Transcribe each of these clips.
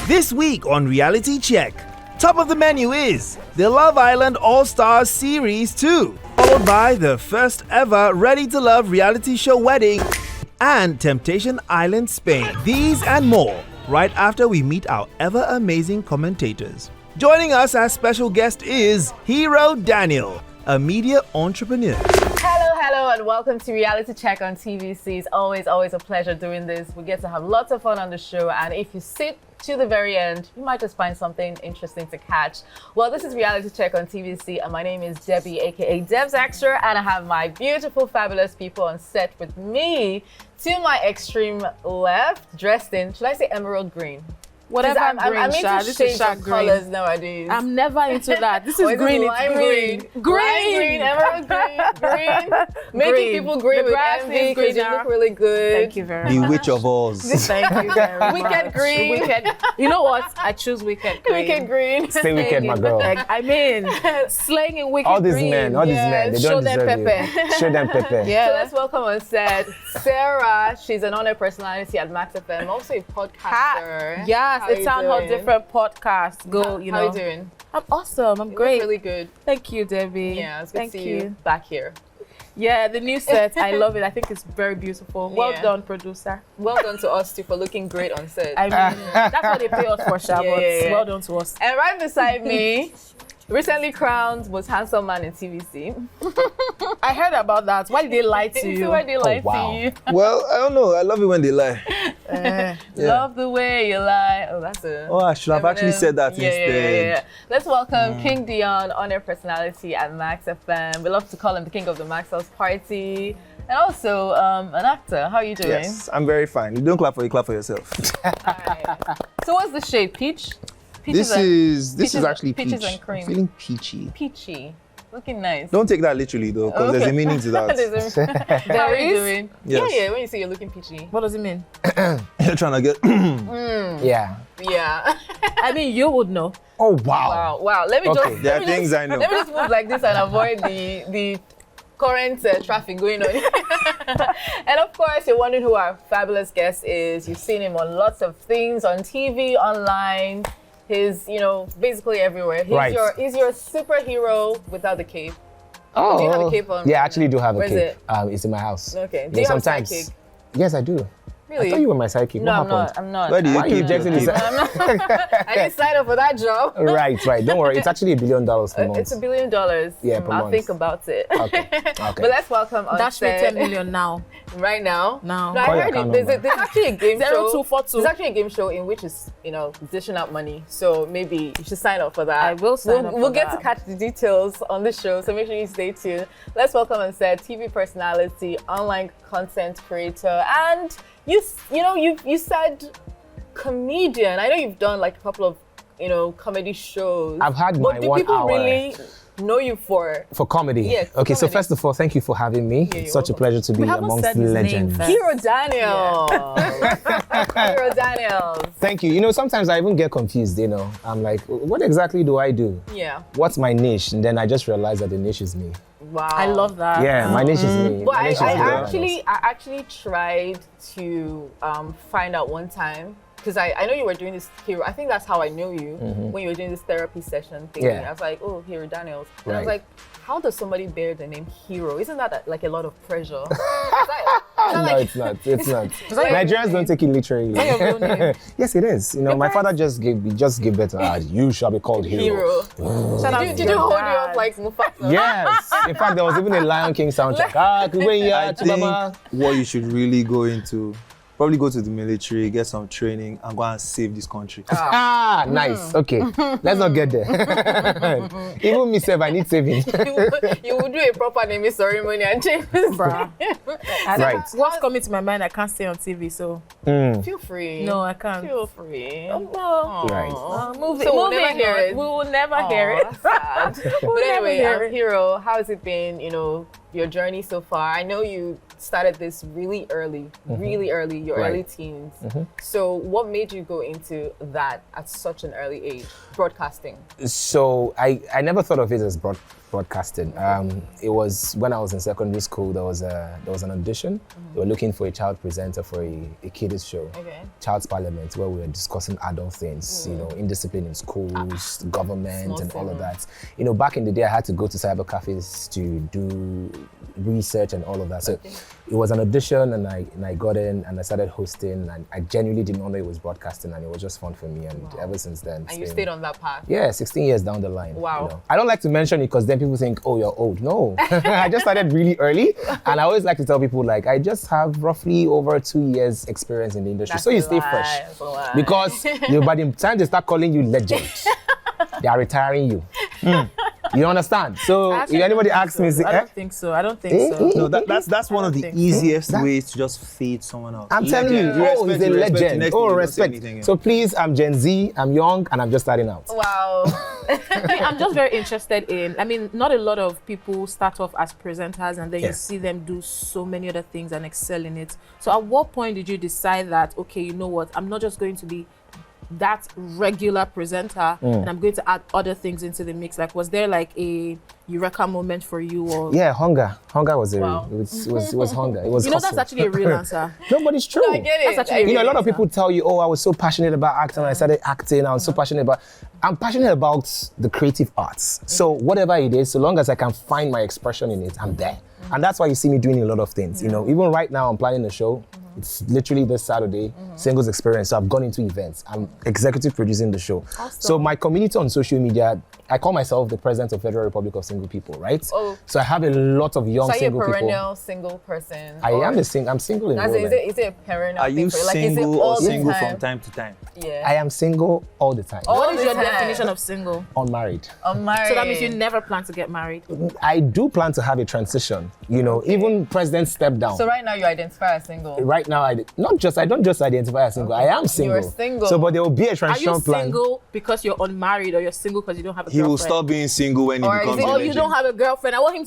This week on Reality Check, top of the menu is the Love Island All-Stars Series 2, followed by the first ever Ready to Love reality show wedding and Temptation Island Spain. These and more right after we meet our ever-amazing commentators. Joining us as special guest is Hero Daniel, a media entrepreneur. Hello, and welcome to Reality Check on TVC. It's always a pleasure doing this. We get to have lots of fun on the show, and if you sit to the very end, you might just find something interesting to catch. Well, this is Reality Check on TVC, and my name is Debbie, aka Debs Extra, and I have my beautiful, fabulous people on set with me. To my extreme left, dressed in, should I say emerald green? Whatever I'm into this shades is of green. colors nowadays. I'm never into that. This is green. Lime green. Lime green, emerald green. Making people green with envy because you look really good. Thank you very much. The Witch of Oz. Thank you very much. Wicked green. Wicked. You know what? I choose wicked green. Wicked green. Stay wicked, my girl. I mean, slaying in wicked All these green. men, they Show don't them deserve pepper. you. Show them pepper. Yeah. So let's welcome on set Sarah. She's an honor personality at Max FM, also a podcaster. Yes, How it's you on her doing? different podcasts. How are you doing? I'm awesome. I'm You great. look really good. Thank you, Debbie. Yeah, it's good Thank to see you back here. Yeah, the new set. I love it. I think it's very beautiful. Well Yeah. done, producer. Well done to us too for looking great on set. I mean, that's what they pay us for, Sha, but well done to us. And right beside me, recently crowned most handsome man in TVC. I heard about that. Why did they lie to you? Why they lie wow. to you? Well, I don't know. I love it when they lie. Love the way you lie. Oh, that's a. Oh, I should have actually said that instead. Yeah. Let's welcome King Dion, honor personality at Max FM. We love to call him the king of the Max House Party. And also an actor. How are you doing? Yes, I'm very fine. You don't clap for you, clap for yourself. All right. So what's the shade? Peach? This is actually peach. Peaches and cream. I'm feeling peachy. Peachy. Looking nice. Don't take that literally though, because there's a meaning to that. How are you doing? Yes. Yeah, when you say you're looking peachy. What does it mean? You're trying to get. Yeah. Yeah. I mean, you would know. Oh, wow. Wow. Let me Okay. just There are things I know. Let me just move like this and avoid the current traffic going on. And of course, you're wondering who our fabulous guest is. You've seen him on lots of things, on TV, online. He's, basically everywhere. He's your superhero without the cape. Oh. Do you have a cape on? Yeah, I actually do have a Where's cape. it? It's in my house. Okay. Do Yeah, you have a sometimes. sidekick? Yes, I do. Really? I thought you were my sidekick. No, what happened? I'm not. Where do you Why are you keep rejecting your this? cape? I'm not. I didn't sign up for that job. Right. Don't worry. It's actually $1 billion per month. It's $1 billion. Yeah, per I'll month. think about it. Okay. But let's welcome on Dash me set 10 million now. right now. Now. No, I Call your heard account there's number. actually a game show. 0242. There's actually a game show in which is, dishing out money. So maybe you should sign up for that. I will sign up for We'll get to that. catch the details on the show, so make sure you stay tuned. Let's welcome on set TV personality, online content creator, and you said comedian. I know you've done like a couple of comedy shows. I've had but my do 1 people hour. really know you for comedy. Yeah, for okay, so comedy. first of all, thank you for having me. Yeah, It's such a pleasure to be haven't amongst said his name legends. first. Hero Daniel? Hero Daniels. Thank you. Sometimes I even get confused, I'm like, what exactly do I do? Yeah. What's my niche? And then I just realized that the niche is me. Wow. I love that. Yeah, my niche is me. But My niche is I actually tried to find out one time, because I know you were doing this hero. I think that's how I know you, when you were doing this therapy session thing. Yeah. I was like, oh, Hero Daniels. And I was Right. like, how does somebody bear the name Hero? Isn't that like a lot of pressure? No, it's not. It's not. Nigerians don't take it literally. Is that your real name? Yes, it is. My father just gave birth to you shall be called hero. Shout out Did to you your hold you dad. up like Mufasa? Yes. In fact, there was even a Lion King soundtrack. I think what you should really probably go to the military, get some training, and go and save this country. Nice. Okay. Let's not get there. Even myself, I need saving. You would do a proper naming ceremony and change this. Bruh. Right. What's coming to my mind, I can't stay on TV, so Feel free. no, I can't. Feel free. No. Right. Moving So we'll never on. hear it. We will never hear it. That's sad. But never anyway, hear it. Hero, how has it been, your journey so far? I know you started this really early, your Right. early teens. So what made you go into that at such an early age, broadcasting? So I never thought of it as broadcasting. It was when I was in secondary school. There was an audition. They were looking for a child presenter for a kiddies show, Child's Parliament, where we were discussing adult things, indiscipline in schools, government, and all of that. Back in the day, I had to go to cyber cafes to do research and all of that. So it was an audition, and I got in, and I started hosting, and I genuinely didn't know it was broadcasting, and it was just fun for me. And ever since then, and you stayed on that path. Yeah, 16 years down the line. Wow. I don't like to mention it because then people think, oh, you're old. No, I just started really early, and I always like to tell people like I just have roughly over 2 years experience in the industry, That's so you a stay lie. fresh. That's a lie. Because by the time they start calling you legend, they are retiring you. You understand? So if anybody asks me, I don't think so. I don't think so. No, that's one of the think so. easiest ways to just fade someone else. I'm telling you, he's a legend. Oh, respect. So please, I'm Gen Z, I'm young, and I'm just starting out. Wow. I'm just very interested in, not a lot of people start off as presenters and then you see them do so many other things and excel in it. So at what point did you decide that, okay, you know what, I'm not just going to be that regular presenter and I'm going to add other things into the mix? Like, was there like a eureka moment for you? Or Yeah, hunger was a Wow. it was hunger. It was that's hustle. actually a real answer. No, but it's true. No, I get it. That's actually A lot of people tell you, oh, I was so passionate about acting. I started acting. I was so passionate about. I'm passionate about the creative arts. So whatever it is, so long as I can find my expression in it, I'm there. And that's why you see me doing a lot of things. Even right now, I'm planning a show. It's literally this Saturday, Singles Experience. So I've gone into events. I'm executive producing the show. Awesome. So my community on social media, I call myself the president of Federal Republic of Single People, right? Oh. So I have a lot of young So are you single a people. perennial single person? I am I'm single in Is Loml. it a perennial Are thing you for you? Like, is it single all or the single time? from time to time? Yeah. I am single all the time. All What is the your time. definition of single? Unmarried. Unmarried. So that means you never plan to get married. I do plan to have a transition. Even President stepped down. So right now you identify as single. Right now, I don't just identify as single. I am single. You're single. So, but there will be a Are transition you plan. single because you're unmarried, or you're single because you don't have a He girlfriend? will stop being single when he Or is becomes it- a Oh, Oh, legend. you don't have a girlfriend. I want him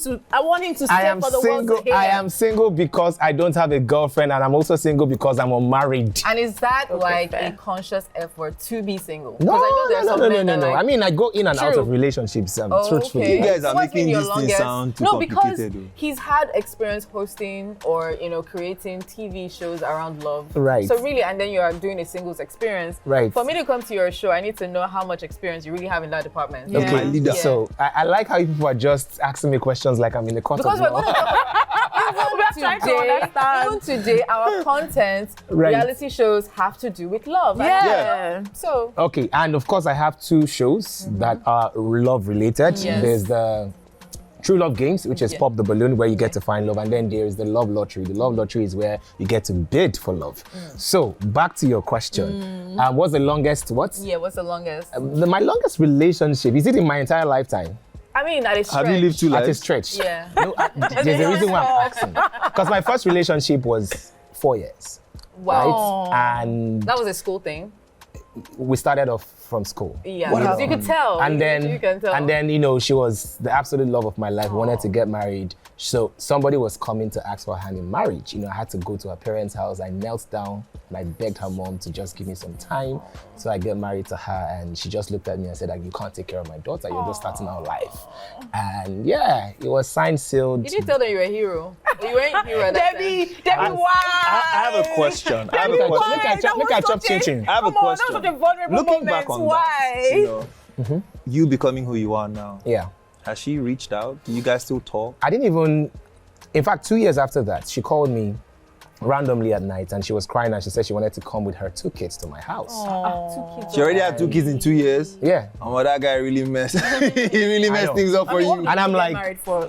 to I stay am for the world single. to hear. I am single because I don't have a girlfriend, and I'm also single because I'm unmarried. And is that like fair. a conscious effort to be single? No, 'Cause I know there's some men that no. like, I mean, I go in and out True. of relationships. Oh, Truthfully. okay. You guys are So what's making been your this thing longest- sound too No, because complicated. he's had experience hosting or creating TV shows around love. Right. So really, and then you are doing a singles experience. Right. For me to come to your show, I need to know how much experience you really have in that department. Yeah. My leader. Yeah. So I like how people are just asking me questions like I'm in the court Because of we're law. going to trying to understand. even today, our content, Right. reality shows have to do with love. And, Yeah. So Okay, and of course I have 2 shows that are love related. Yes. There's the True Love Games, which is Pop the Balloon, where you get to find love, and then there's the Love Lottery. The Love Lottery is where you get to bid for love. So back to your question. What's the longest what? yeah, what's the longest? My longest relationship, is it in my entire lifetime? I mean, at a stretch. Have you lived 2 At a lives? stretch. Yeah. No, there's a reason why I'm asking. Because my first relationship was 4 years. Wow. Right? And That was a school thing. we started off from school. Yeah. What because you happened? could tell. And You then, can tell. she was the absolute love of my life, wanted to get married. So somebody was coming to ask for her hand in marriage. I had to go to her parents' house. I knelt down and I begged her mom to just give me some time. So I get married to her, and she just looked at me and said, like, you can't take care of my daughter. You're just starting our life. And yeah, it was signed, sealed. You didn't tell them you were a hero. You weren't a hero at that time. I have a question. I have a question. Look at Chop Chin Chin. I have a question. vulnerable Looking back on that, you becoming who you are now, Yeah. has she reached out? Do you guys still talk? I didn't even, in fact, 2 years after that, she called me randomly at night and she was crying and she said she wanted to come with her 2 kids to my house. She already had 2 kids in 2 years. Yeah. And what that guy really messed, he really know. messed things up for you. And I'm like, married for.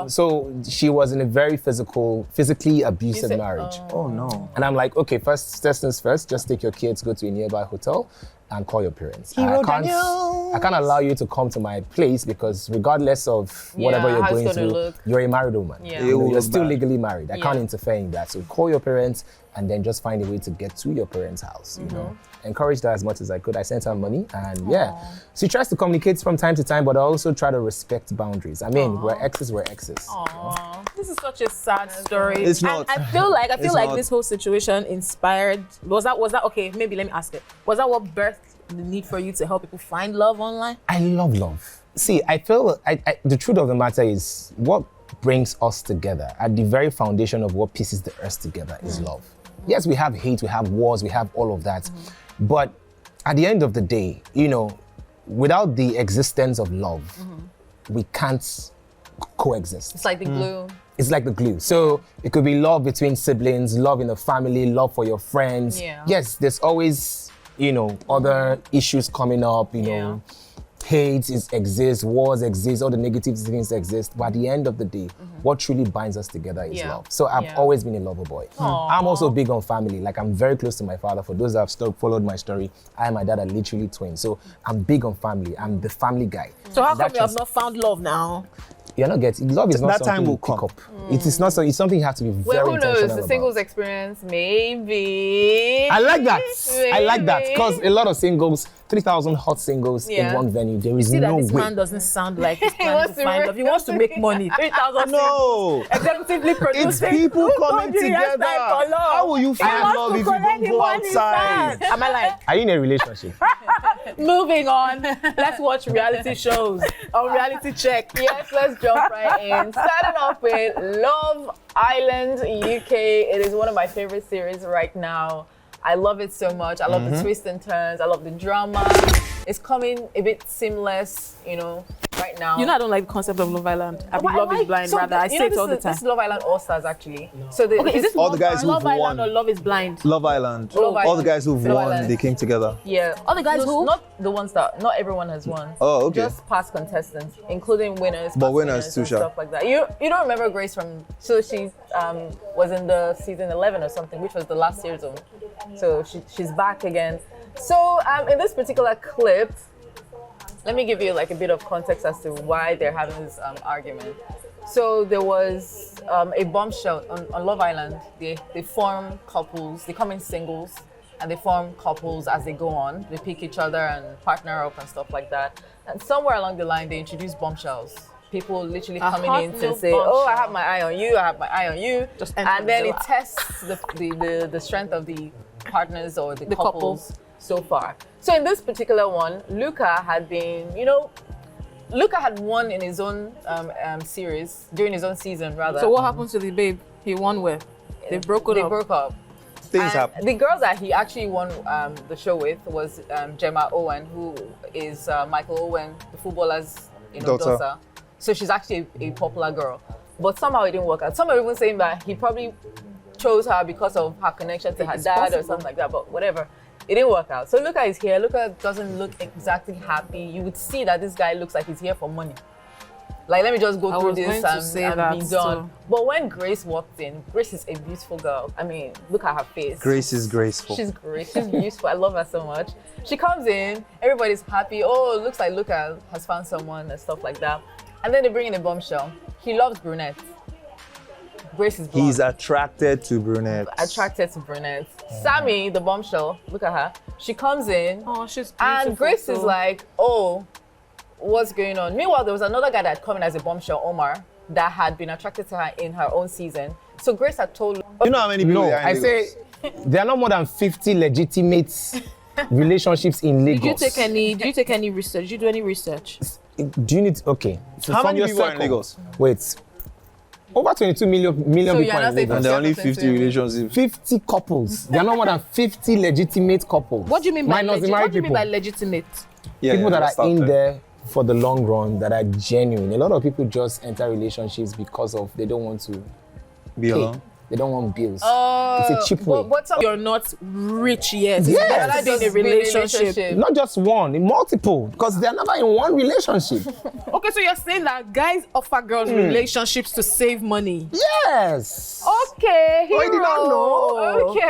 so she was in a very physically abusive marriage. Oh no. And I'm like, okay, first things first, just take your kids, go to a nearby hotel and call your parents. I can't allow you to come to my place because regardless of whatever Yeah, you're how it's going gonna through, look. you're a married woman. Yeah. It will You're look still bad. legally married. I can't Yeah. interfere in that. So call your parents and then just find a way to get to your parents' house, you know. Encouraged her as much as I could. I sent her money and yeah. She tries to communicate from time to time, but I also try to respect boundaries. I mean, we're exes. Aw, this is such a sad story. It's not. And I feel like It's not. this whole situation inspired. Was that okay? Maybe let me ask it. Was that what birthed the need for you to help people find love online? I love love. See, I feel the truth of the matter is what brings us together at the very foundation of what pieces the earth together is love. Yes, we have hate, we have wars, we have all of that. But at the end of the day, you know, without the existence of love, we can't coexist. It's like the glue. It's like the glue. So it could be love between siblings, love in the family, love for your friends. Yeah. Yes, there's always, you know, other issues coming up, you know. Hate exists, wars exist, all the negative things exist. But at the end of the day, what truly binds us together is love. So I've always been a lover boy. I'm also big on family. Like, I'm very close to my father. For those that have followed my story, I and my dad are literally twins. So I'm big on family. I'm the family guy. So how come you have not found love now? You're not getting love is not That something time will you pick come. up. It is not so. It's something you have to be Well, very who intentional knows? The about. singles experience, maybe. I like that. I like that Maybe. because a lot of singles, 3,000 hot singles in Yeah. one venue. There is See that no this way. man doesn't sound like he's He planning wants to to find work- love. He wants to make money. 3,000 No. executively producing. It's people Who coming told you he has together. time for love? How will you He find wants love to if you collect don't the go money outside? back. Am I lying? Are you in a relationship? Moving on. Let's watch reality shows on Reality Check. Yes, let's jump right in. Starting off with Love Island UK. It is one of my favorite series right now. I love it so much. I love the twists and turns. I love the drama. It's coming a bit seamless, you know, right now. You know I don't like the concept of Love Island. I But mean, Love is Blind, so rather. I you say know, it all the this time. is Love Island All Stars, actually. So the, Okay, is this All the guys Love who've Island won. or Love is Blind? Love Island. Love All the Island. guys who've Love won, Island. they came together. Yeah. All the guys who? Not the ones that, not everyone has won. Oh, okay. Just past contestants, including winners. But past winners too, and sure. stuff like that. You don't remember Grace from, so she was in the season 11 or something, which was the last season. So she's back again. So in this particular clip, let me give you like a bit of context as to why they're having this argument. So there was a bombshell on Love Island. They form couples, they come in singles, and they form couples as they go on. They pick each other and partner up and stuff like that. And somewhere along the line, they introduce bombshells. People literally A coming hot in to little say, "Oh, I bombshell. have my eye on you. I have my eye on you," Just enter and then the it door. tests the strength of the partners or the couple. couples so far. So in this particular one, Luca had been, Luca had won in his own series, during his own season rather. So what happened to the babe? He won where? They broke They up. broke up. Things And happen. the girl that he actually won the show with was Gemma Owen, who is Michael Owen, the footballer's Daughter. daughter. So she's actually a popular girl. But somehow it didn't work out. Some are even saying that he probably chose her because of her connection to her It's dad or possible. something like that, but whatever. It didn't work out. So Luca is here. Luca doesn't look exactly happy. You would see that this guy looks like he's here for money. Like, let me just go I through was this going to and say be that done. too. But when Grace walked in, Grace is a beautiful girl. I mean, look at her face. Grace is graceful. She's great. She's beautiful. I love her so much. She comes in, everybody's happy. Oh, it looks like Luca has found someone and stuff like that. And then they bring in a bombshell. He loves brunettes. Grace is blonde. He's attracted to brunettes. Attracted to brunettes. Sammy, the bombshell, look at her. She comes in, Oh, she's beautiful. and Grace is too. like, oh, what's going on? Meanwhile, there was another guy that had come in as a bombshell, Omar, that had been attracted to her in her own season. So Grace had told You know how many people No, there are in I Lagos? say there are not more than 50 legitimate relationships in Lagos. Did you take any research? Did you do any research? Do you need, okay. So How from many your people are in circle- Lagos? Wait. Over 22 million So people you're are not in saying Lagos. And there are only Percent 50 relationships. 50 couples. There are not more than 50 legitimate couples. What do you mean by Minus the married What do you mean people. by legitimate? Yeah, People that let's are start in there for the long run, that are genuine. A lot of people just enter relationships because of they don't want to Be pay. alone. They don't want bills. It's a cheap way. But some You're not rich yet. Yes. Better be in a relationship. Not just one, in multiple, because they're never in one relationship. Okay, so you're saying that guys offer girls relationships to save money. Yes. Okay, Oh, you did not know? Okay.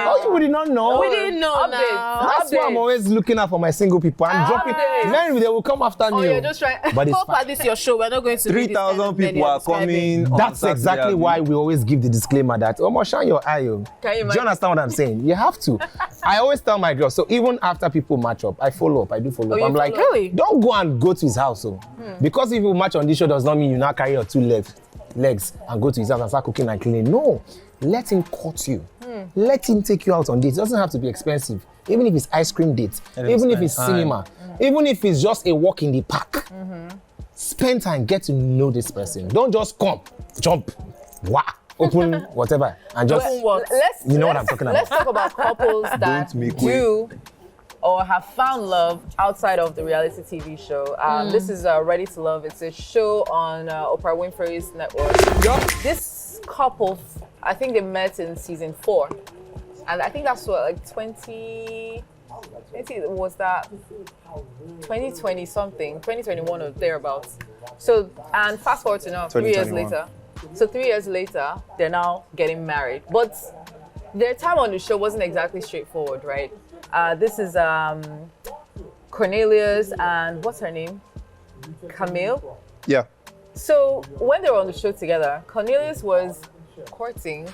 Oh, you did not know? We didn't know Updates. now. That's why I'm always looking out for my single people. I'm dropping. Updates. Men, they will come after Oh, me. you're just trying. But it's Hope fine. at this your show. We're not going to read this kind 3,000 of many people are describing. coming. on That's Saturday, exactly Abi. why we always give the disclaimer that, oh, shine your eye. Oh. Can you Do you imagine? understand what I'm saying? You have to. I always tell my girls, so even after people match up, I follow up. I do follow Oh, up. you I'm like, follow up? Really? don't go and go to his house. Oh. Because if you match on this show does not mean you now carry your two legs and go to his house and start cooking and cleaning. No. Let him court you. Let him take you out on dates. It doesn't have to be expensive. even if it's ice cream date, even if it's cinema, even if it's just a walk in the park. Spend time, get to know this person. Don't just come, jump, open whatever, and just you know what I'm talking about. Let's talk about couples that do or have found love outside of the reality TV show. This is Ready to Love. It's a show on Oprah Winfrey's network. This couple, I think they met in season 4, and I think that's what, like 20 was that 2020 something, 2021 or thereabouts. So, and fast forward to now, 3 years later. So 3 years later, they're now getting married. But their time on the show wasn't exactly straightforward, right? This is Cornelius and what's her name? Camille? Yeah. So when they were on the show together, Cornelius was courting,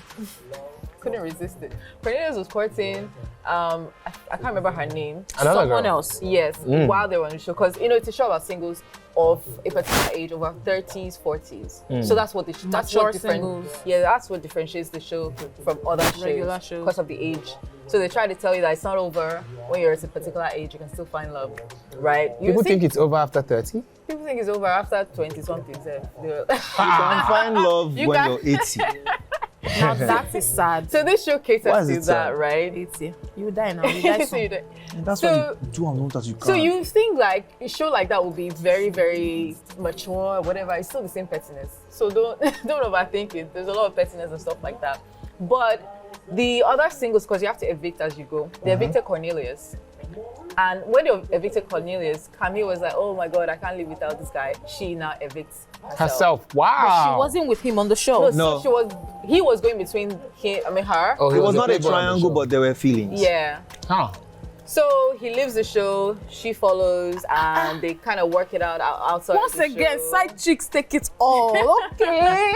couldn't resist it. Cornelius was courting, I can't remember her name. Someone else. Yes, while they were on the show. Because, you know, it's a show about singles of a particular age, over 30s, 40s. So that's what that's what differentiates the show from other Regular shows shows. because of the age. So they try to tell you that it's not over when you're at a particular age, you can still find love, right? People think it's over after 30? People think it's over after 20-something. You can find love when you're 80. Now that is sad. So this show caters Why is to it sad? that, right? 80. You die now. You die So soon. you do- That's So- why you do and know that you can. So you think like a show like that would be very, very mature, whatever. It's still the same pettiness. So don't overthink it. There's a lot of pettiness and stuff like that. But the other singles, because you have to evict as you go, they evicted Cornelius. And when they evicted Cornelius, Camille was like, oh my God, I can't live without this guy. She now evicts herself. Wow. She wasn't with him on the show. No, so he was going between her. Oh, it was not a playboy on the triangle, show. but there were feelings. Yeah. Huh. So he leaves the show, she follows, and they kind of work it out outside Once of the again, show. side chicks take it all. Okay.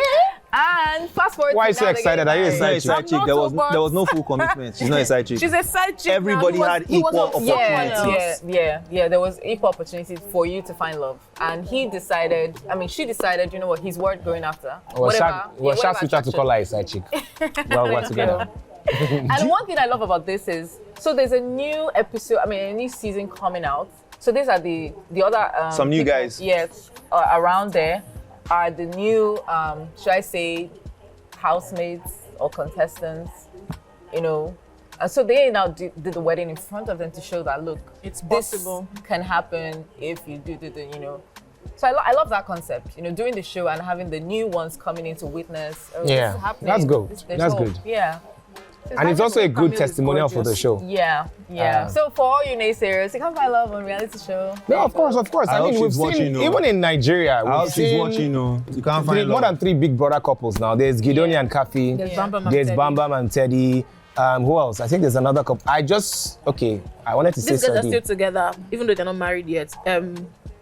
And fast forward Why to are you so now they're excited? getting Are you She's not a married. side chick. not There was so, there was no full commitment. She's not a side chick. She's a side chick. Everybody now. had He was equal on someone opportunities. else. Yeah, there was equal opportunity for you to find love. And she decided, you know what, he's worth going after. Shaq switcher to call her a side chick. Well, we're together. And one thing I love about this is, so there's a new episode, a new season coming out. So these are the other Some new people, guys. Yes, around there are the new, should I say, housemates or contestants, you know. And so they now did the wedding in front of them to show that, look, It's possible. this can happen if you do, you know. So I love that concept, you know, doing the show and having the new ones coming in to witness. Oh, Yeah, this is happening. that's good. There's That's hope. good. Yeah. And it's also a good Camille is testimonial for the gorgeous. show. Yeah. So for all you naysayers, you come find love on reality show. No, of course. I hope mean, we've she's watching, seen, no. even in Nigeria, I hope we've she's seen watching, no. You can't find more love. than 3 Big Brother couples now. There's Gideon and Kathy. There's Bam Bam and There's Teddy. Bam Bam and Teddy. Who else? I think there's another couple. I wanted to say These guys are something. still together, even though they're not married yet.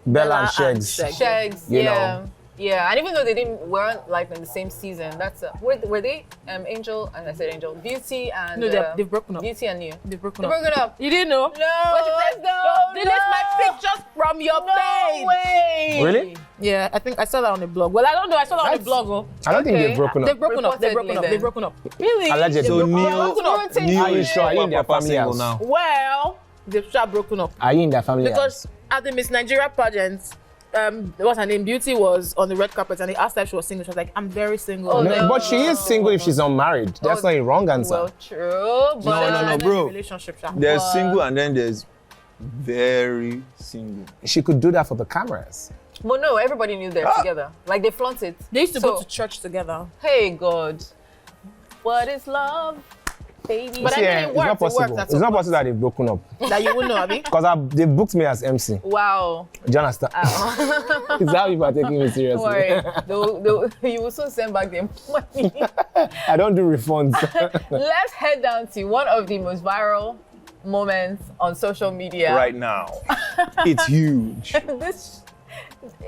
Bella and Shags. Shags, You yeah. know. Yeah, and even though weren't like in the same season, that's were they Angel and I said Angel, Beauty and No, they've broken up. Beauty and you. They've broken They're up. broken up. You didn't know? No, Delete my pictures from your page. No way. Really? Yeah, I think I saw that on the blog. Well, I don't know. I saw that on the blog. Oh. I don't think Okay. they've broken up. They've broken up. They've broken up. Reportedly They've broken up. Really? Allegedly. So New- Are you sure? Are you in their Papa family single house? now. Well, they've just broken up Are you in their family house? because at the Miss Nigeria pageant, what's her name? Beauty was on the red carpet, and they asked her if she was single. She was like, "I'm very single." Oh, No, no. but she is single if she's unmarried. That's not a wrong answer. Well, true, but No, bro. Relationship. Sha. There's single and then there's very single. She could do that for the cameras. But no, everybody knew they're together. Like they flaunt it. They used to So, go to church together. Hey God, what is love, baby? But I mean, it it's works, not it possible. works, that's It's not what possible that they've broken up. That you would know, Abby. Because they booked me as MC. Wow. Do you understand? It's how people are taking me Don't seriously. worry, you will soon send back their money. I don't do refunds. Let's head down to one of the most viral moments on social media. Right now. It's huge.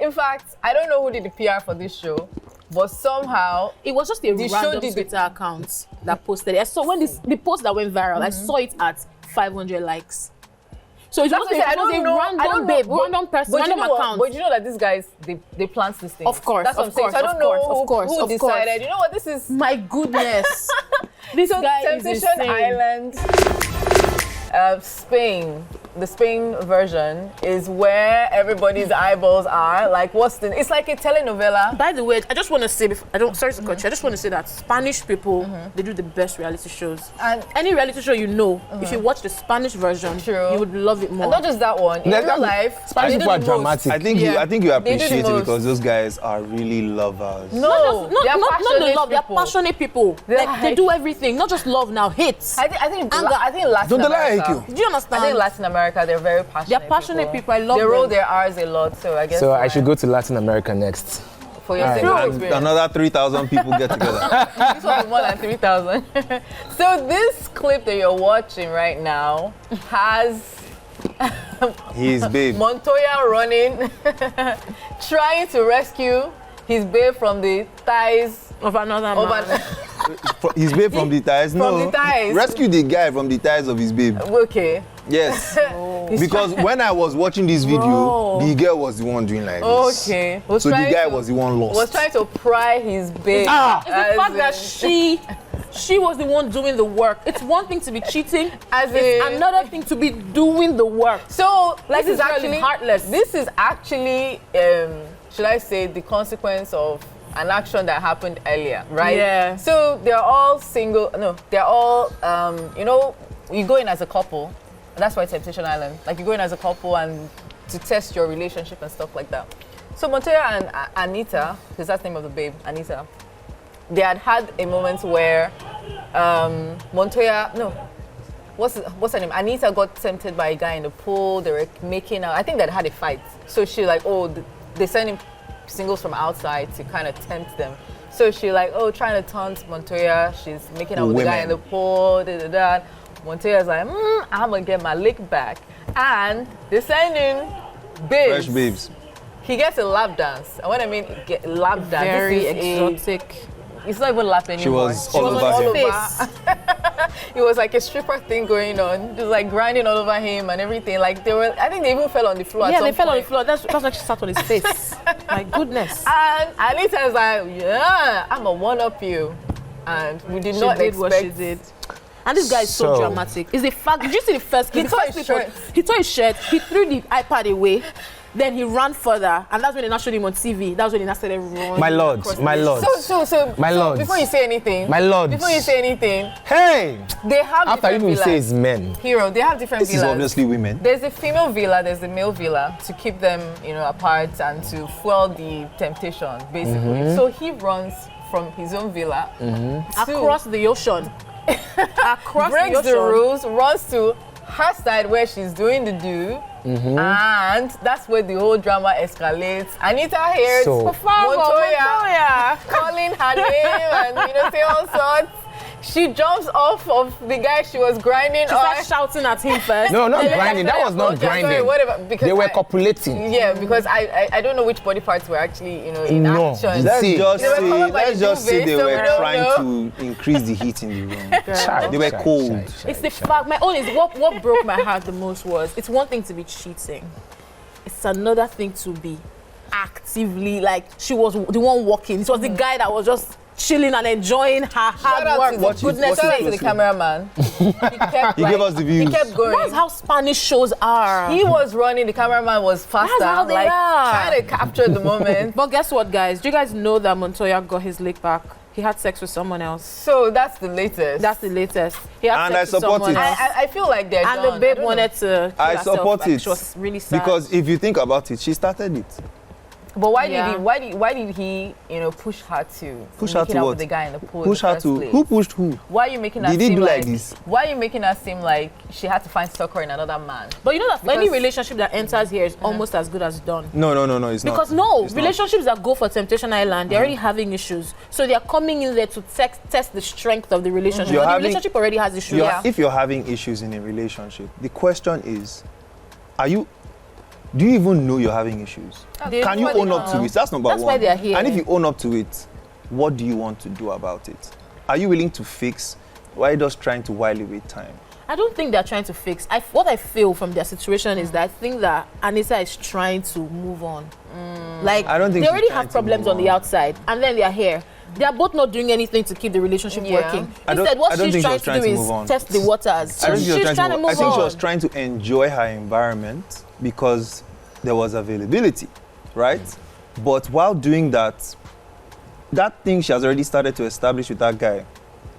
In fact, I don't know who did the PR for this show, but somehow It was just a The show random did Twitter account that posted it. So when the post that went viral, I saw it at 500 likes. So it That's was what I said, I don't know. random babe, but- random person, but you random know what? account. But you know that these guys they plant this thing. Of course, That's what of I'm saying. course, So I don't of know course, who of decided. course. You know what? This is My goodness. This so guy is Temptation insane. Island. Spain, the Spain version is where everybody's eyeballs are. Like, it's like a telenovela. By the way, I just want to say, sorry to cut you, I just want to say that Spanish people, they do the best reality shows. And any reality show if you watch the Spanish version, you would love it more. And not just that one, in real life, Spanish people are dramatic. I think you appreciate it because those guys are really lovers. No, not the love, they're people. passionate people. They do everything, not just love now, hits. I think Latin America. Do you understand? I think Latin America, they're very passionate. They're passionate people. I love them. They roll their R's a lot, so I guess. So I should go to Latin America next. For your single experience. Another 3,000 people get together. This one is more than 3,000. So this clip that you're watching right now has His babe. Montoya running, trying to rescue his babe from the thighs of another man. His babe from the thighs? From the thighs. Rescue the guy from the thighs of his babe. Okay. Yes. Because when I was watching this video, the girl was the one doing like this. Okay. So the guy was the one lost. Was trying to pry his babe. It's the fact that she was the one doing the work. It's one thing to be cheating, it's another thing to be doing the work. So like this is actually heartless. This is actually, should I say, the consequence of an action that happened earlier, right? Yeah. So they're all single. No, they're all. You go in as a couple. That's why Temptation Island. Like you go in as a couple and to test your relationship and stuff like that. So Montoya and Anita, because that's the name of the babe, Anita. They had a moment where Montoya, what's her name? Anita got tempted by a guy in the pool. They were making out. I think they had a fight. So she they sent him singles from outside to kind of tempt them. So she trying to taunt Montoya. She's making out with the guy in the pool. Montoya's like, I'm gonna get my lick back. And they send in babes. Fresh babes. He gets a lap dance. And when I mean lap dance, very exotic. It's not even lap anymore. She was all over him. It was like a stripper thing going on, just like grinding all over him and everything. Like I think they even fell on the floor. Yeah, they fell on the floor. That's why she sat on his face. My goodness. And Anita's like, yeah, I'm gonna one up you, and we did not expect what she did. And this guy is so dramatic. It's the fact. Did you see the first clip? He tore his shirt. He threw the iPad away. Then he ran further, and that's when they now showed him on TV. That's when they now started running. My lord. So before you say anything, hey, they have after different even villas. say it's men. Hero, they have different This villas. is obviously women. There's the female villa, there's the male villa to keep them, apart and to fuel the temptation, basically. So he runs from his own villa across the ocean. Breaks the rules, runs to her side where she's doing the do, and that's where the whole drama escalates. Anita hears Montoya calling her name and say all sorts. She jumps off of the guy she was grinding on. She starts shouting at him first. No, not grinding. That was not grinding. Sorry, whatever. Because they were copulating. Yeah, because I don't know which body parts were actually in action. Let's just say they were trying to increase the heat in the room. They were cold. It's the fact. My own is what broke my heart the most was it's one thing to be cheating. It's another thing to be actively she was the one walking. It was the guy that was just chilling and enjoying her hard work. Shout out to the cameraman. He gave us the views. He kept going. That's how Spanish shows are. He was running, the cameraman was faster. That's how they are. Trying to capture the moment. But guess what, guys? Do you guys know that Montoya got his lick back? He had sex with someone else. So that's the latest. That's the latest. He had sex with someone else. I feel like they're done. And the babe wanted to kill herself. Support it. She was really sad. Because if you think about it, she started it. But why did he push her to what? With the guy in the pool? Push her to place? Who pushed who? Why are you making her seem seem like this? Why are you making her seem like she had to find succor in another man? But you know that any relationship that enters here is almost as good as done. No, it's not. Because relationships that go for Temptation Island, they're already having issues. So they're coming in there to test the strength of the relationship. But the relationship already has issues. If you're having issues in a relationship, the question is, do you even know you're having issues? Can you own up to it? That's number one. That's why they're here. And if you own up to it, what do you want to do about it? Are you willing to fix? Or are you just trying to while away time? I don't think they're trying to fix. What I feel from their situation is that I think that Anita is trying to move on. I don't think they already have problems on the outside, and then they're here. They are both not doing anything to keep the relationship working. Instead, what she's trying to do is test the waters. So she's trying to move on. I think she was trying to enjoy her environment because there was availability, right? But while doing that, that thing she has already started to establish with that guy,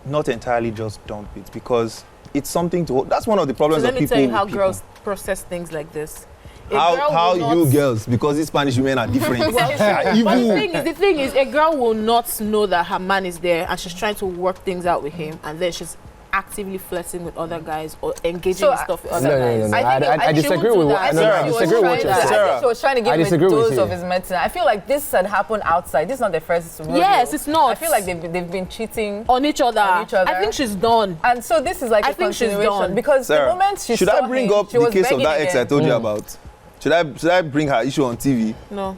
not entirely just dump it because it's something to hold. That's one of the problems of people. Let me tell you how girls process things like this. How you girls, because these Spanish women are different. But the thing is, a girl will not know that her man is there and she's trying to work things out with him, and then she's actively flirting with other guys or engaging in stuff with other guys. No. I disagree with what Sarah. She was trying to give him a dose of his medicine. I feel like this had happened outside. This is not the first rodeo. Yes, it's not. I feel like they've been cheating on each other. I think she's done. And so this is like a continuation because the moment she should saw I bring him, up the case of that ex I told you about? Should I bring her issue on TV? No.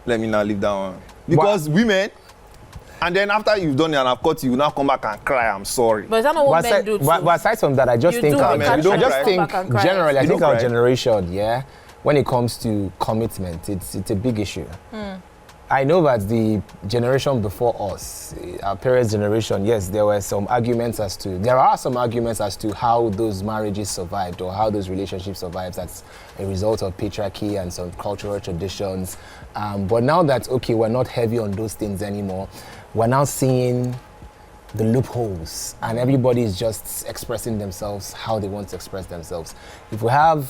Let me now leave that one. Because women, and then after you've done it and I've caught you, now come back and cry, I'm sorry. But is that not what men do too? But aside from that, I think generally, I think our generation, when it comes to commitment, it's a big issue. I know that the generation before us, our parents' generation, yes, there are some arguments as to how those marriages survived or how those relationships survived as a result of patriarchy and some cultural traditions. But now that, we're not heavy on those things anymore, we're now seeing the loopholes and everybody is just expressing themselves how they want to express themselves. If we have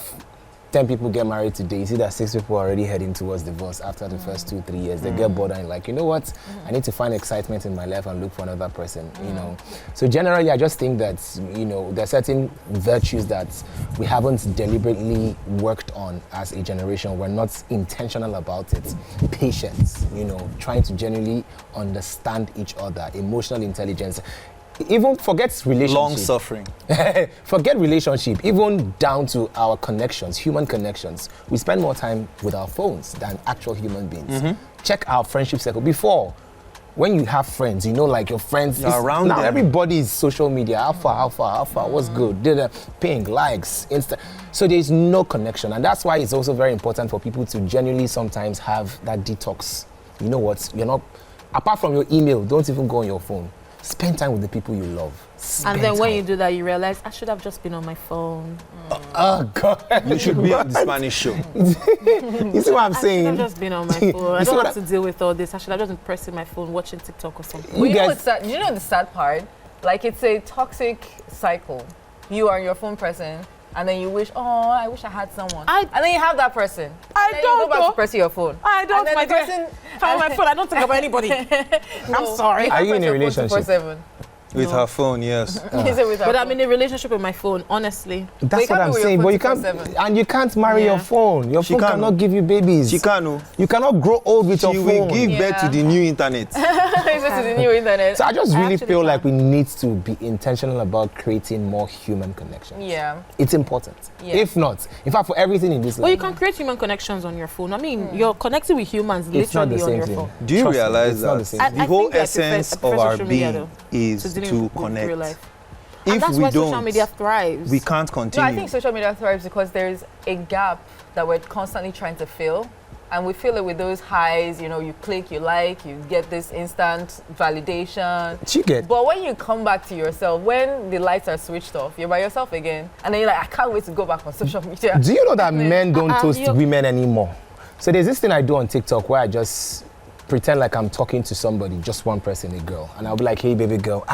10 people get married today, you see that 6 people are already heading towards divorce after the first 2-3 years. They get bored and like, you know what? I need to find excitement in my life and look for another person, you know. So generally, I just think that, there are certain virtues that we haven't deliberately worked on as a generation. We're not intentional about it. Patience, trying to genuinely understand each other, emotional intelligence. Even forget relationship. Long suffering. Forget relationship, even down to our connections, human connections. We spend more time with our phones than actual human beings. Check our friendship circle. Before, when you have friends, like your friends around now them. Everybody is social media. Alpha, what's good? Did a ping, likes, Insta. So there's no connection. And that's why it's also very important for people to genuinely sometimes have that detox. You know what? Apart from your email, don't even go on your phone. Spend time with the people you love. And then when you do that, you realize, I should have just been on my phone. Oh, God. You should be on the Spanish show. You see what I'm saying? I should have just been on my phone. I don't have to deal with all this. I should have just been pressing my phone, watching TikTok or something. You know the sad part? Like, it's a toxic cycle. You are your phone person, and then you wish, I wish I had someone. And then you have that person. I don't you go back to pressing your phone. I don't. And then My the person, on my phone, I don't think about anybody. I'm sorry. Are you in a relationship? With her phone, yes. But I'm in a relationship with my phone, honestly. That's what I'm saying. But you can't marry your phone. Your phone cannot give you babies. She can't. You cannot grow old with your phone. She will give birth to the new internet. So I just really feel like we need to be intentional about creating more human connections. Yeah. It's important. Yeah. If not, in fact, for everything in this life. Well, you can create human connections on your phone. I mean, you're connecting with humans literally on your phone. Do you realize that the whole essence of our being is to connect? And that's why social media thrives. We can't continue. No, I think social media thrives because there's a gap that we're constantly trying to fill. And we fill it with those highs, you click, you like, you get this instant validation. But when you come back to yourself, when the lights are switched off, you're by yourself again. And then you're like, I can't wait to go back on social media. Do you know that men don't toast women anymore? So there's this thing I do on TikTok where I just pretend like I'm talking to somebody, just one person, a girl. And I'll be like, hey, baby girl,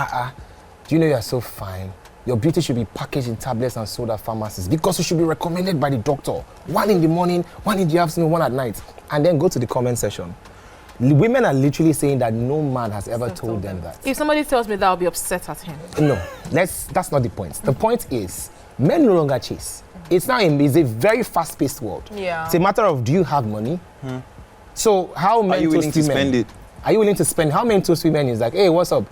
do you know you're so fine? Your beauty should be packaged in tablets and sold at pharmacies because you should be recommended by the doctor. 1 in the morning, 1 in the afternoon, 1 at night. And then go to the comment section. Women are literally saying that no man has ever told them that. If somebody tells me that, I'll be upset at him. No, that's not the point. The point is, men no longer chase. It's a very fast-paced world. Yeah. It's a matter of, do you have money? So how men are you willing to spend it? Are you willing to spend? How many toast women is like, hey, what's up?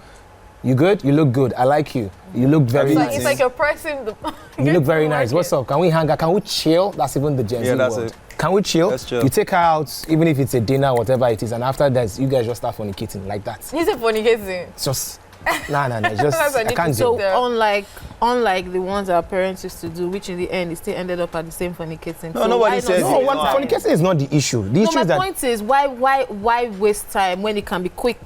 You good? You look good. I like you. You look very nice. It's like you're pressing the... You look very nice. What's up? Can we hang out? Can we chill? That's even the Gen Z that's world. it. Can we chill? Let's chill. You take her out, even if it's a dinner, whatever it is, and after that, you guys just start fornicating like that. You say fornicating? It's just... Nah. Just, I can't do it. So unlike the ones our parents used to do, which in the end, it still ended up at the same fornicating. No, nobody says fornicating is not the issue. The issue is that... my point is, why waste time when it can be quick?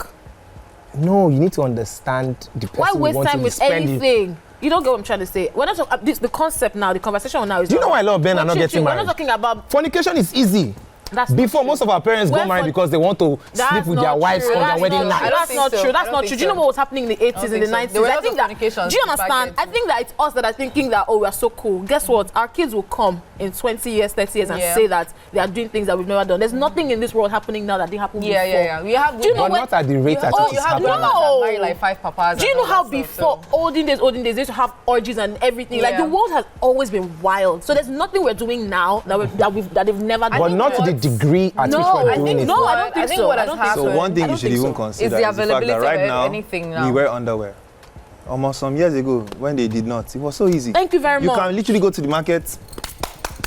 No, you need to understand the person Why you waste want time to with spend it. anything? You don't get what I'm trying to say. We're not talking the concept now, the conversation now is. Do you know why a lot of men are not getting We're married? not talking about. Fornication is easy. That's not Before, true. most of our parents got married because they want to sleep with their wives on their wedding night. That's not true. That's not true. Do you know what was happening in the 80s and the 90s? There were I lots think of that. fornications Do you back understand? then I think that it's us that are thinking that, oh, we are so cool. Guess what? Our kids will come in 20 years, 30 years and say that they are doing things that we've never done. There's nothing in this world happening now that didn't happen before. Yeah. You have. Do you know But what? not at the rate at which You it's have happening. grandmas that marry like 5 papas. Do you and know all how that before stuff, so- olden days, they used to have orgies and everything? Like Yeah. the world has always been wild. So there's nothing we're doing now that they've never done. But not to the degree at which we're doing it. No, I don't think so. what I has don't think happened. So one thing I you don't should think even so. consider Is the is the fact that availability right of now anything now. we wear underwear. Almost some years ago when they did not, it was so easy. Thank you very You much. can literally go to the market.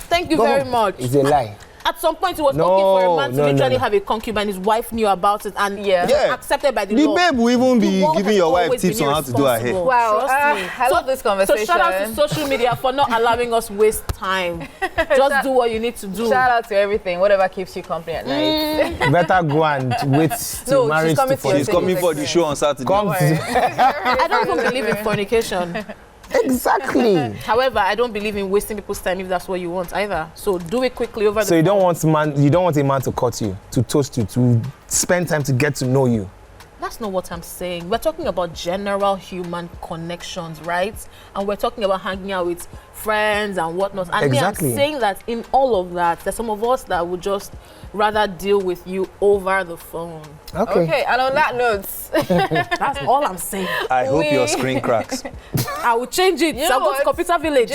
Thank you Go very home. much. It's a lie. At some point, it was No, okay for a man to no, literally no. have a concubine. His wife knew about it and Yeah. it was Yeah. accepted by the The law. babe will even The be world giving has your wife always tips been on how to do her hair. irresponsible. Wow, Trust me. I love this conversation. So shout out to social media for not allowing us waste time. Just do what you need to do. Shout out to everything, whatever keeps you company at night. Better go and wait till No, she's marriage coming to to your She's Thank coming you. for the show on Saturday. come to I don't even believe in fornication. exactly. However, I don't believe in wasting people's time if that's what you want either. So do it quickly over So the you don't want a man to cut you, to toast you, to spend time to get to know you. That's not what I'm saying. We're talking about general human connections, right? And we're talking about hanging out with friends and whatnot. And Exactly. me, I'm saying that in all of that, there's some of us that would just rather deal with you over the phone. Okay, and on that note, That's all I'm saying. I hope We- your screen cracks. I will change it. You So I'll know go to what? Computer Village.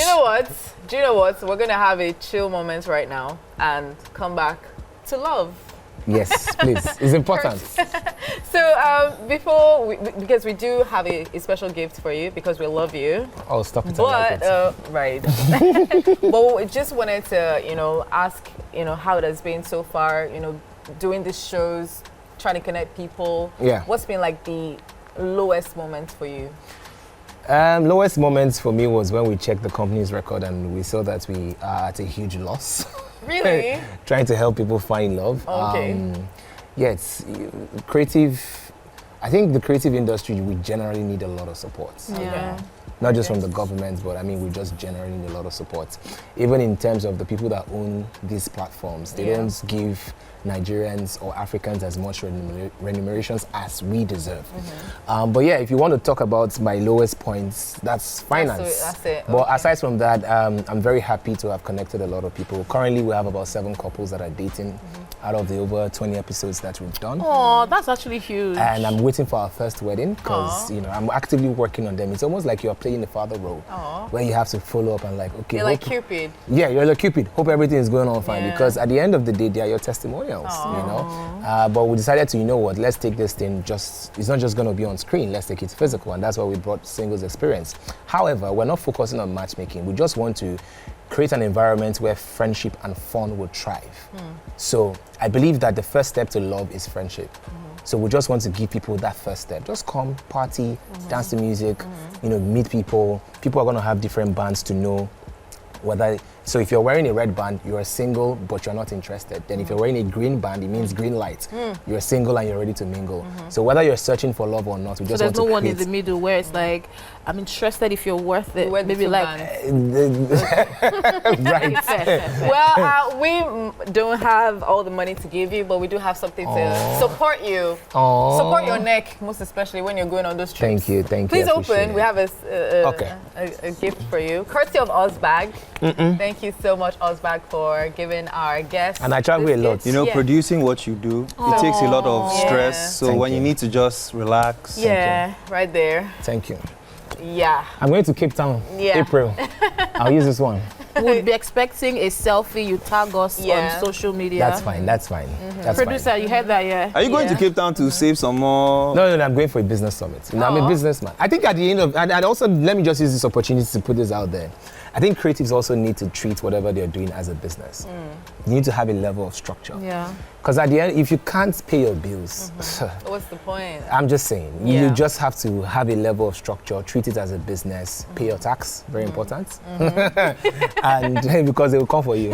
do you know what? We're gonna have a chill moment right now and come back to love. Yes, please. It's important. So because we do have a special gift for you because we love you. Oh, stop it. I like But it. right. But we just wanted to ask how it has been so far. Doing these shows, trying to connect people. Yeah. What's been like the lowest moment for you? Lowest moments for me was when we checked the company's record and we saw that we are at a huge loss. Really? Trying to help people find love. Okay. Yeah, it's creative. I think the creative industry, we generally need a lot of support. Yeah. Not just from the government, but I mean, we just generally need a lot of support. Even in terms of the people that own these platforms, they Yeah. don't give Nigerians or Africans as much remunerations as we deserve. But yeah, if you want to talk about my lowest points, that's finance. That's it. But Okay. aside from that, I'm very happy to have connected a lot of people. Currently, we have about 7 couples that are dating out of the over 20 episodes that we've done. Oh, that's actually huge. And I'm waiting for our first wedding because I'm actively working on them. It's almost like you're playing the father role, where you have to follow up and like, okay, You're like hope- Cupid. yeah, you're like Cupid. Hope everything is going on fine Yeah. because at the end of the day, they are your testimonials, But we decided to, let's take this thing it's not just going to be on screen, let's take it physical. And that's why we brought Singles Experience. However, we're not focusing on matchmaking. We just want to create an environment where friendship and fun will thrive. So I believe that the first step to love is friendship. So we just want to give people that first step. Just come, party, dance to music, meet people. People are going to have different bands to know whether. So if you're wearing a red band, you're single, but you're not interested. Then if you're wearing a green band, it means green light. You're single and you're ready to mingle. So whether you're searching for love or not, we so just there's want no to one create. in the middle where it's like, I'm interested if you're worth it. We're the Maybe two like, bands. Right. Well, we don't have all the money to give you, but we do have something to support you. Aww. Support your neck, most especially when you're going on those trips. Thank you. Please I appreciate open. it. We have Okay. a gift for you, courtesy of Ozbag. Thank you so much, Ozbag, for giving our guests. And I travel this a lot. gift. Yeah. Producing what you do, it takes a lot of Yeah. stress. So Thank when you you. need to just relax. Yeah, right there. Thank you. Yeah. I'm going to Cape Town, Yeah. April. I'll use this one. we'll be expecting a selfie. You tag us Yeah. on social media. That's fine. That's fine. That's Producer, fine. you heard that, yeah? Are you going to Yeah. Cape Town to save some more? No, I'm going for a business summit. I'm a businessman. I think at the end of, and also let me just use this opportunity to put this out there. I think creatives also need to treat whatever they're doing as a business. You need to have a level of structure. Yeah. Because at the end, if you can't pay your bills, What's the point? I'm just saying, Yeah. you just have to have a level of structure, treat it as a business, pay your tax, very important. and because they will come for you.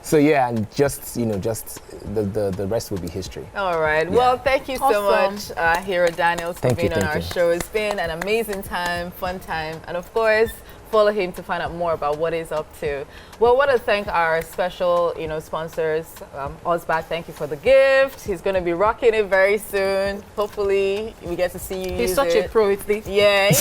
So yeah, and just the rest will be history. All right. Yeah. Well, thank you so Awesome. much, Hero Daniels, for being on thank our you. show. It's been an amazing time, fun time, and of course, follow him to find out more about what he's up to. Well, I want to thank our special, sponsors. Ozbak, thank you for the gift. He's going to be rocking it very soon. Hopefully, we get to see you He's use such it. a pro with this. Yeah.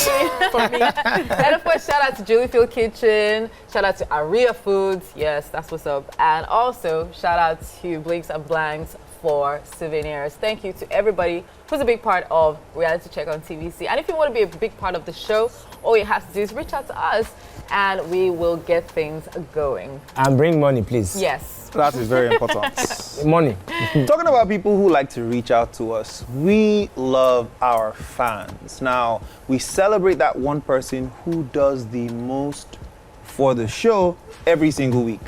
For me. And of course, shout out to Juliefield Kitchen. Shout out to Aria Foods. Yes, that's what's up. And also, shout out to Blinks and Blanks for souvenirs. Thank you to everybody who's a big part of Reality Check on TVC. And if you want to be a big part of the show, all you have to do is reach out to us and we will get things going. And bring money, please. Yes. That is very important. Money. Talking about people who like to reach out to us, we love our fans. Now, we celebrate that one person who does the most for the show every single week.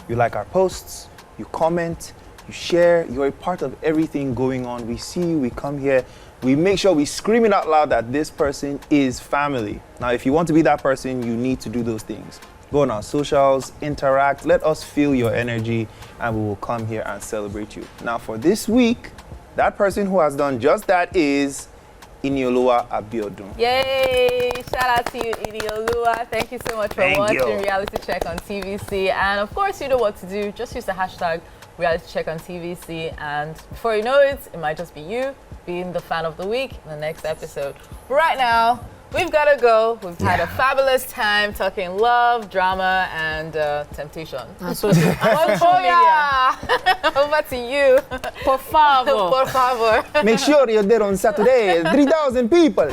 You like our posts, you comment, you share, you're a part of everything going on. We see you, we come here, we make sure we scream it out loud that this person is family. Now, if you want to be that person, you need to do those things. Go on our socials, interact, let us feel your energy, and we will come here and celebrate you. Now, for this week, that person who has done just that is Inioluwa Abiodun. Yay! Shout out to you, Inioluwa. Thank you so much for watching Reality Check on TVC. And of course, you know what to do. Just use the hashtag Reality Check on TVC. And before you know it, it might just be you being the fan of the week in the next episode. Right now, we've got to go. We've had a fabulous time talking love, drama, and temptation. And social media. Over to you. Por favor. Por favor. Make sure you're there on Saturday. 3,000 people.